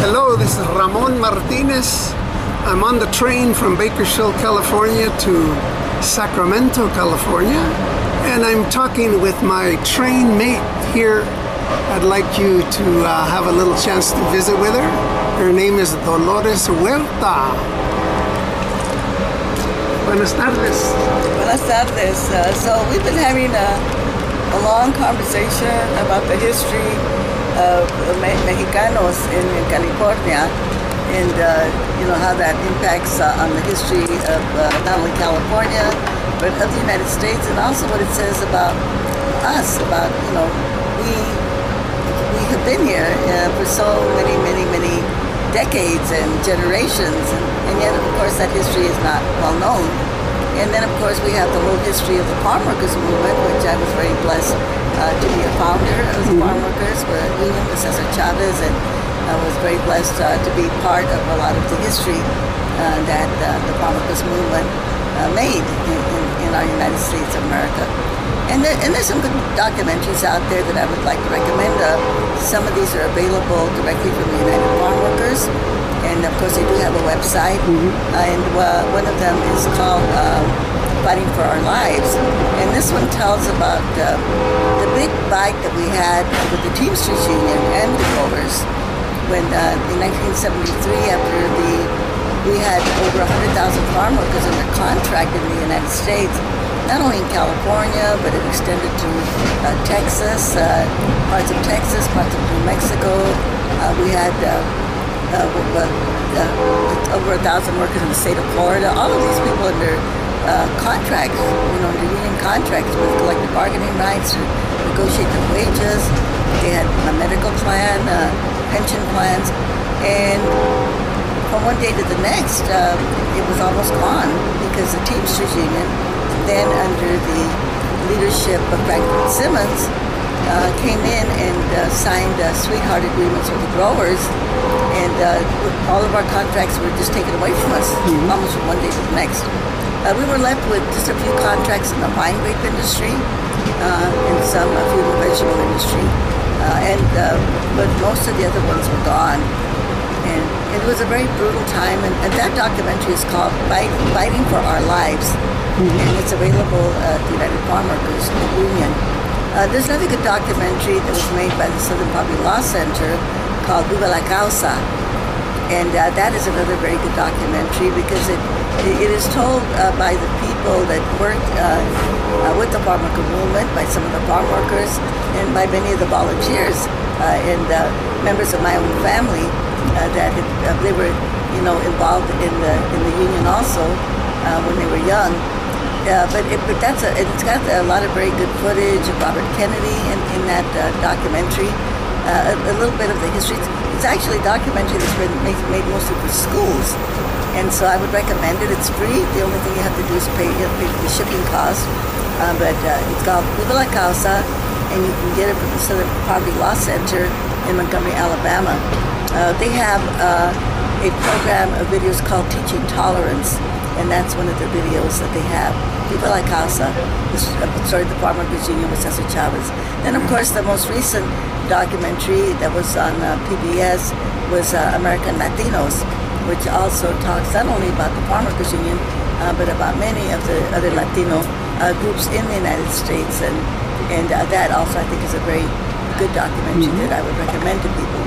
Hello, this is Ramon Martinez. I'm on the train from Bakersfield, California to Sacramento, California, and I'm talking with my train mate here. I'd like you to have a little chance to visit with her. Her name is Dolores Huerta. Buenas tardes. Buenas tardes. So we've been having a long conversation about the history of Mexicanos in California, and how that impacts on the history of not only California but of the United States, and also what it says about us, about we have been here for so many decades and generations, and yet of course that history is not well known. And then of course we have the whole history of the Farmworkers movement, which I was very blessed to be a founder of the Farmworkers union with Cesar Chavez, and I was very blessed to be part of a lot of the history that the Farmworkers movement made in our United States of America. And there's some good documentaries out there that I would like to recommend. Some of these are available directly from the United Farmworkers, and of course they do have a website. And one of them is called Fighting for Our Lives, and this one tells about the big fight that we had with the Teamsters Union and the growers when in 1973, after we had over 100,000 farm workers under contract in the United States, not only in California, but it extended to Texas, parts of Texas, parts of New Mexico. We had over 1,000 workers in the state of Florida. All of these people under contracts, under union contracts with collective bargaining rights to negotiate their wages. They had a medical plan, pension plans, and from one day to the next, it was almost gone because the Teamsters Union, then under the leadership of Franklin Simmons, came in and signed sweetheart agreements with the growers, and all of our contracts were just taken away from us, almost from one day to the next. We were left with just a few contracts in the wine grape industry and some food and vegetable industry, but most of the other ones were gone. And it was a very brutal time, and that documentary is called Fighting for Our Lives, and it's available at the United Farmworkers Union. There's another good documentary that was made by the Southern Poverty Law Center called Viva la Causa, and that is another very good documentary because it is told by the people that worked with the farmworker movement, by some of the farm workers, and by many of the volunteers and members of my own family that they were involved in the union also when they were young. But it's got a lot of very good footage of Robert Kennedy in that documentary. A little bit of the history. It's actually a documentary that's been made mostly for schools, and so I would recommend it. It's free. The only thing you have to do is pay the shipping cost. But it's called Viva la Causa, and you can get it from the Southern Poverty Law Center in Montgomery, Alabama. They have a program of videos called Teaching Tolerance, and that's one of the videos that they have. Viva la Causa, started the Farmworkers Union with Cesar Chavez. Then, of course, the most recent documentary that was on PBS was American Latinos, which also talks not only about the Farmworkers Union, but about many of the other Latino groups in the United States. And that also, I think, is a very good documentary that I would recommend to people.